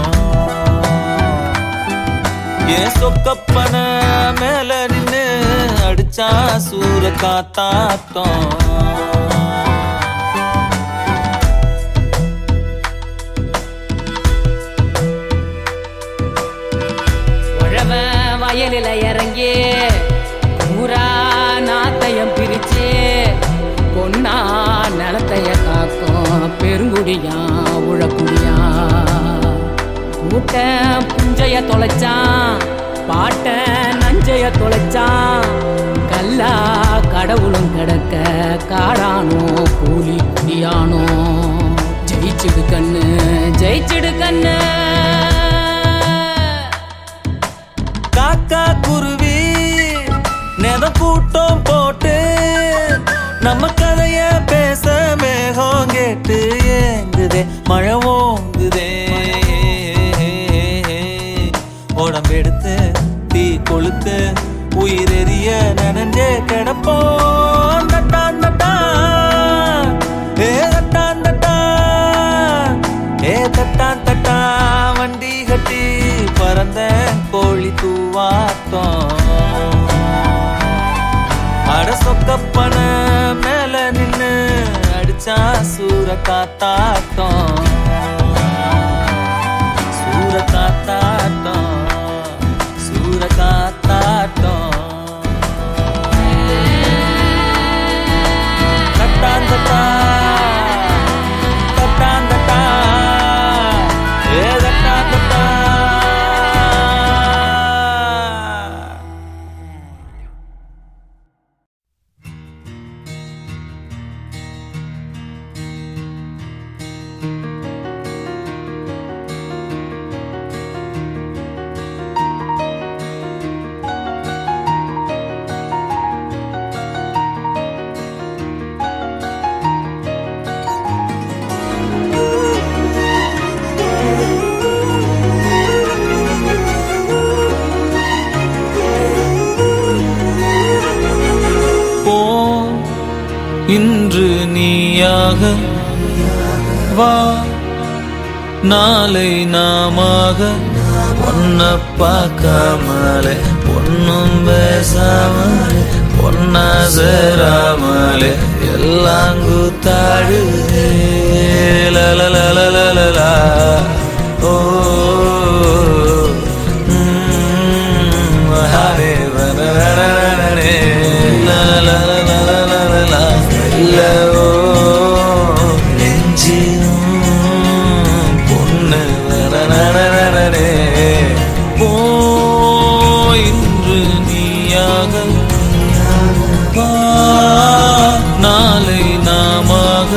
ஏன் சொக்கப்பன மேல நின்னு அடிச்சா சூற காத்தாட்டம் வயலில இறங்கி ஊரா நாத்தையம் பிரிச்சு பொன்னா நிலத்தைய காக்கும் பெருங்குடியா உழக்குடியா கூட்ட புஞ்சைய தொலைச்சான் பாட்ட நஞ்சைய தொலைச்சான் கல்லா கடவுளும் கிடக்க காடானோ கூலி குடியானோ ஜெயிச்சிடு கண்ணு ஜெயிச்சிடு கண்ணு காக்கா குருவி நெத கூட்டம் போட்டு நம்ம கதைய பேச மேகம் கேட்டு ஏங்குதே மழை ஓங்குதே உடம்பெடுத்து தீ கொளுத்து உயிரெறிய நனைஞ்சே கிடப்போம் தட்டான் தட்டான் ஏ தட்டான் தட்டான் ஏ தட்டான் தட்டான் வண்டி கட்டி பறந்த கோழி தூவாட்டம் அட சொக்கப்பன மேல நின்னு அடிச்சா சூற காத்தாட்டம் சூற காத்தாட்டம் சூற காத்தாட்டம் தட்டான் தட்டான் தட்டான் தட்டான் ஏ தட்டான் தட்டான் இன்று நீயாக வா, நாளை நாமாக ஒன்ன பார்க்காமலே ஒன்னும் பேசாமலே ஒன்னா சேராமலே எல்லாம் கூத்தாடுதே லலலலலலலா. ஓ ஹரே வனரனரனரே லலலலலலலா. இல்ல ஓ நெஞ்சிலும் பொண்ணு வனரனரனரே. போ இன்று நீயாக வா, நாளை நாமாக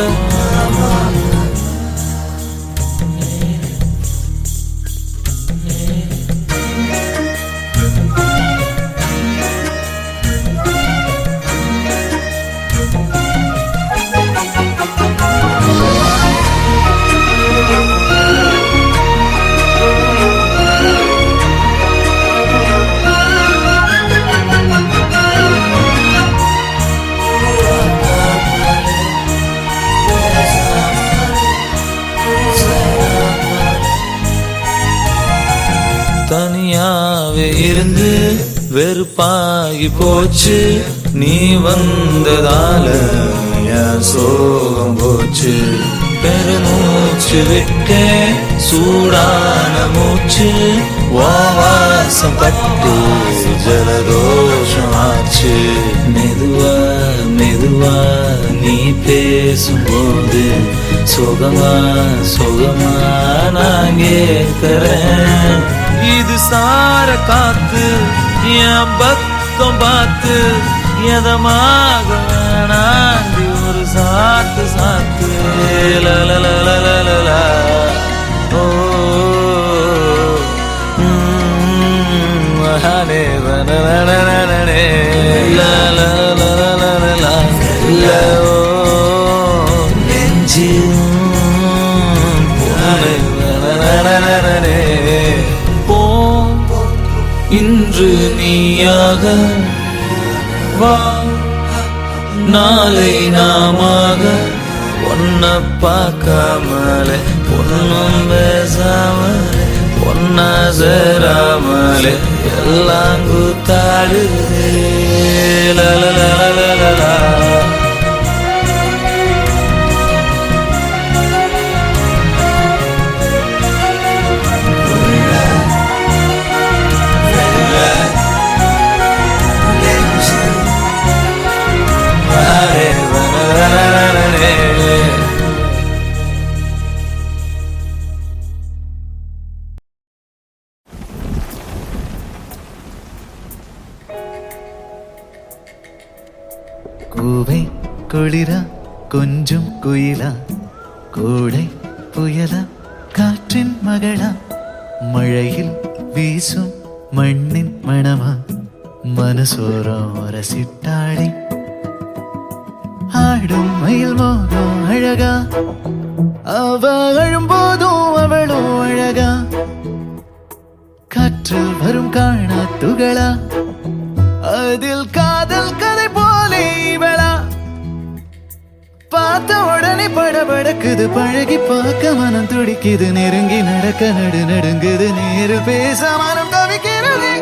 தனியாவே இருந்து வெறுப்பாகி போச்சு, நீ வந்ததால என் சோகம் போச்சு. பெருமூச்சு விட்டே சூடான மூச்சு, வாசம் பட்டு ஜலதோஷமாச்சு. மெதுவா மெதுவா நீ பேசும்போது சுகமா சுகமா நான் கேட்கிறேன். இது சார காத்து என் பக்கம் பார்த்து எதமாக வேணாண்டி ஒரு சாத்து சாத்து லலலலலலா. ஓ ஹரே வனரனரனரே லலலலலலலா. இல்ல ஓ நெஞ்சிலும் பொண்ணு வனரனரனரே. போ இன்று நீயாக வா, நாளை நாமாக ஒன்ன பார்க்காமலே ஒன்னும் பேசாமலே ஒன்னா சேராமலே எல்லாம் கூத்தாடுதே லலலலலலா. கூவை குளிரா கொஞ்சம் குயிலா, கோடை புயலா காற்றின் மகளா, மழையில் வீசும் மண்ணின் மணமா, மனசோரம் ரசிட்டாளி ஆடும் மயில் மோகம் அழகா, அவ அழும்போதும் அவளும் அழகா, காற்றில் வரும் காணா துகளா, அதில் காதல் கதை போலே இவளா, பார்த்த உடனே படபடக்குது, பழகி பார்க்க மனம் துடிக்குது, நெருங்கி நடக்க நடு நடுங்குது, நேரில் பேச மனம் தவிக்கிறது.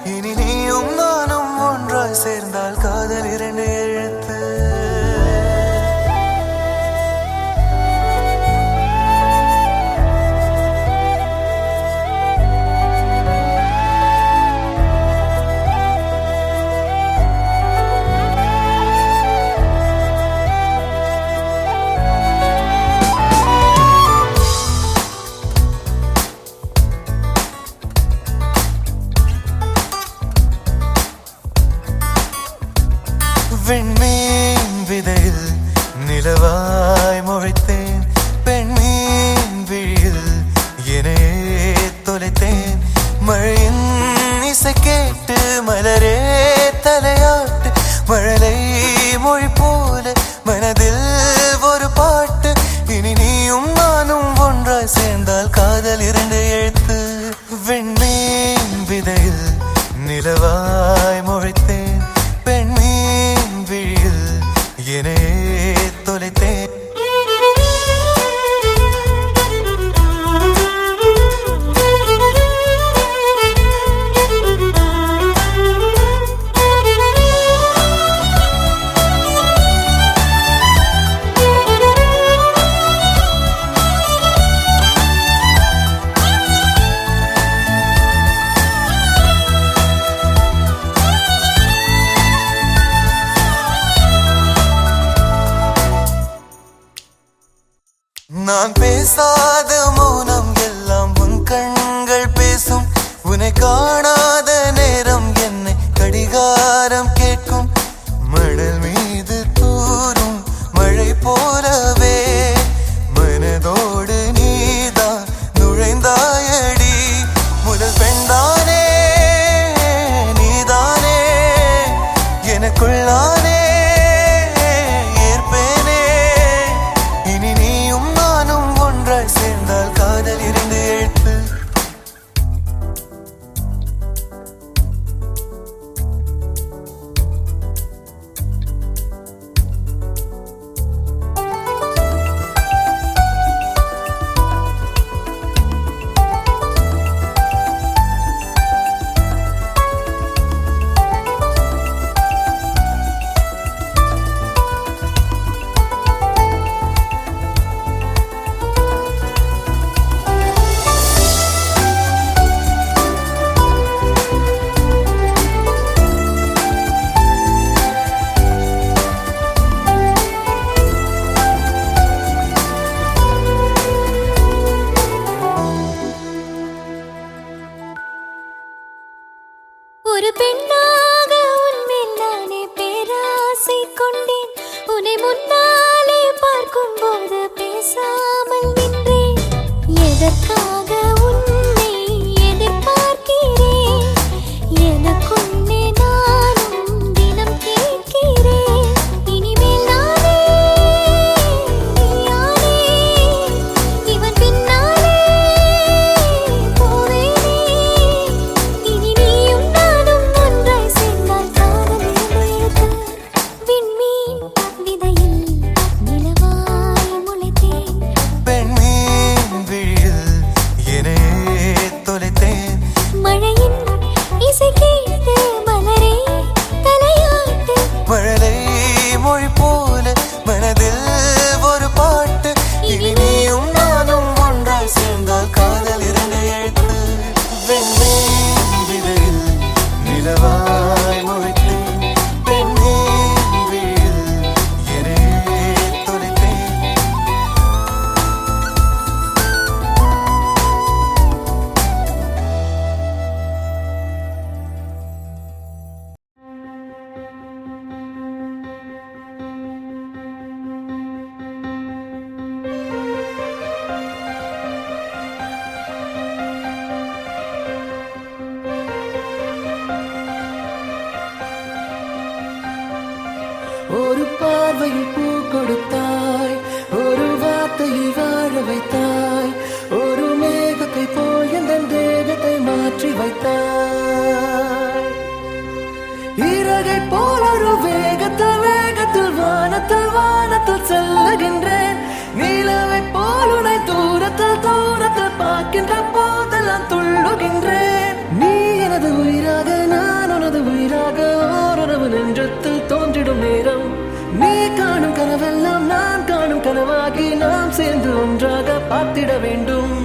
இனி நீயும் நானும் ஒன்றாய் சேர்ந்தால் காதல் 2 எழுத்து. விண்மீன் விதையில் நிலவாய் முளைத்தேன், பெண்மீன் விழியில் என்னையே தொலைத்தேன். மழையின் இசை கேட்டு மலரே தலையாட்டு, மழலை மொழி போல மனதில் ஒரு பாட்டு. இனி நீயும் நானும் ஒன்றாய் சேர்ந்தால் காதல் 2 எழுத்து. விண்மீன் விதையில் நிலவாய் முளைத்தேன், பெண்மீன் விழியில் என்னையே தொலைத்தேன். நான் பேசாத மௌனம் எல்லாம் உன் கண்கள் பேசும், உன்னை காணாத நேரம் என்னை கடிகாரம் கேட்கும். மணல் மீது தூரும் மழை போலவே மனதோடு நீதான் நுழைந்தாயடி. முதல் பெண்தானே நீதானே, எனக்குள்ளானே சேர்ந்தால் காதல் 2 எழுத்து. ஒரு பெண்ணாக உன்மேல் நானே பேராசை கொண்டேன். உன்னை முன்னாலே பார்க்கும் போது பேசாமல் நின்றேன். எதற்காக உன்னை எதிர்பார்க்கிறேன், எனக்குன்னே நானும் தினம் கேட்கிறேன். இனிமேல் நானே நீயானே, இவன் பின்னாலே போவேனே. இனி நீயும் நானும் ஒன்றாய் சேர்ந்தால் காதல் 2 எழுத்து. விண்மீன் விதையில் நிலவாய் முளைத்தேன், பெண்மீன் விழியில் என்னையே தொலைத்தேன். மழையின் இசை கேட்டு மலரே தலையாட்டு, மழலை மொழி போல மனதில் ஒரு பாட்டு. இனி நீயும் நானும் ஒன்றாய் சேர்ந்தால் காதல் 2 எழுத்து. வெண்மீன் விதையில் நிலவாய் முளைத்தேன், பெண்மீன் விழியில் என்னையே தொலைத்தேன். ஒரு பார்வையில் பூ கொடுத்தாய், ஒரு வார்த்தையில் வாழ வைத்தாய், ஒரு மேகத்தை போல் என் தேகத்தை மாற்றி வைத்தாய். இறகை போல் ஒரு வேகத்தில் வேகத்தில் வானத்தில் வானத்தில் செல்லுகின்றேன். நிலவை போல் உன்னை தூரத்தில் தூரத்தில் பார்க்கின்ற போதெல்லாம் துள்ளுகின்றேன். நீ எனது உயிராக நான் சேர்ந்து ஒன்றாக பார்த்திட வேண்டும்.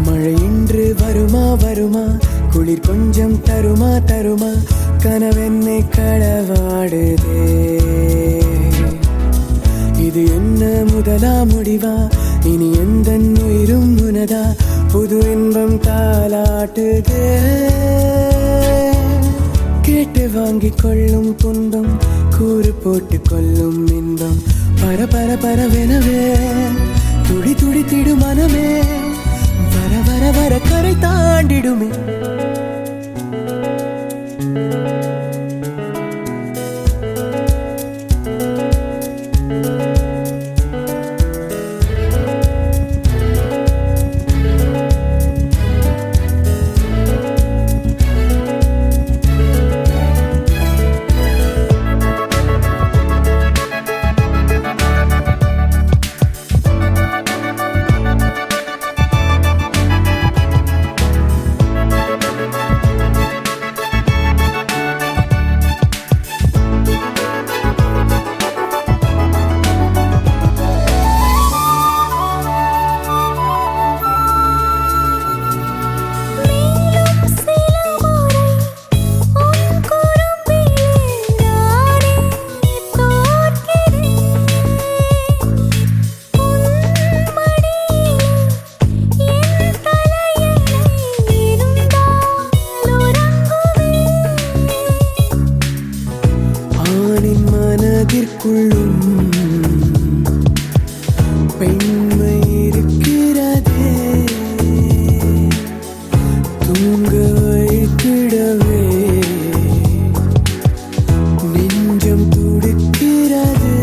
மழை இன்று வருமா வருமா, குளிர் கொஞ்சம் தருமா தருமா, கனவென்னை களவாடுதே. இது என்ன முதலா முடிவா, இனி எந்த உயிரும் உனதா, புது இன்பம் தாலாட்டுதே. கேட்டு வாங்கிக் கொள்ளும் துன்பம், கூறு போட்டு கொள்ளும் இன்பம், பர பர பரவெனவே துடி துடித்திடு மனமே, வர வர வர கரை தாண்டிடுமே. பெண்மை இருக்கிறதே, தூங்க வைத்திடவே நெஞ்சம் துடிக்கிறதே.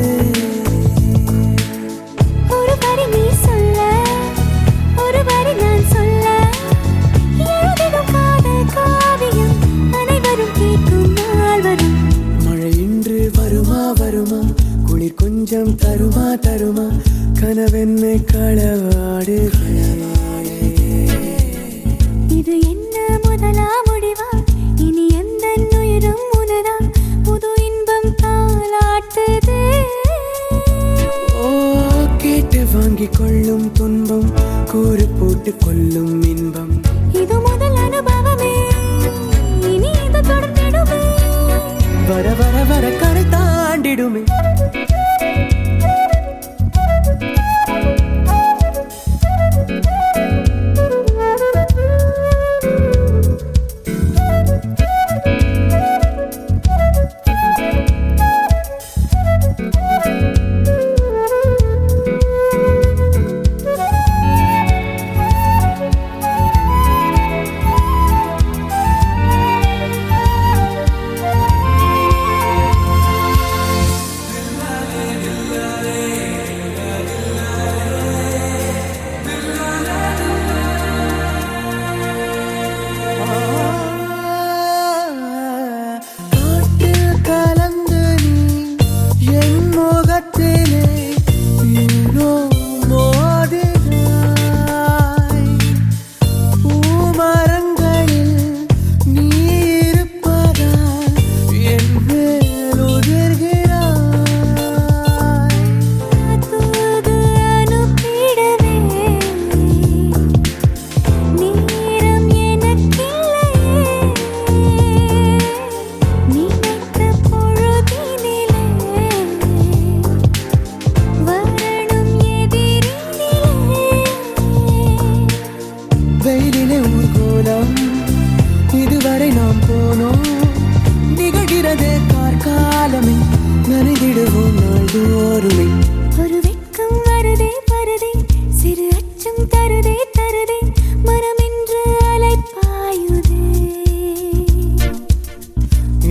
ஒரு வரி நீ சொல்ல, ஒரு வரி நான் சொல்ல, எழுதிடும் காதல் காவியம் அனைவரும் கேட்கும் நாள் வரும். மழை இன்று வருமா வருமா, குளிர் கொஞ்சம் தருமா தருமா, கனவென்னை களவாடுதே. இது என்ன முதலா முடிவா, இனி எந்த உயிரும் உனதா, புது இன்பம் தாலாட்டுதே. ஓ கேட்டு வாங்கிக் கொள்ளும் துன்பம், கூறு போட்டு கொள்ளும் இன்பம், இது முதல் அனுபவமே, இனி இது தொடர்ந்திடுமே, வர வர வர கரை தாண்டிடுமே.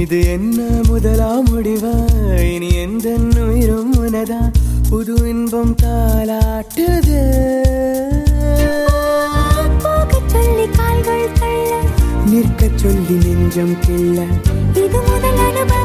இது என்ன முதலாம் முடிவா இனி எந்த உயிரும் உனதா புது இன்பம் தாலாட்டுது போகச் சொல்லி கால்கள் தள்ள நிற்கச் சொல்லி நெஞ்சம் கிள்ள இது முதல் அனுபவம்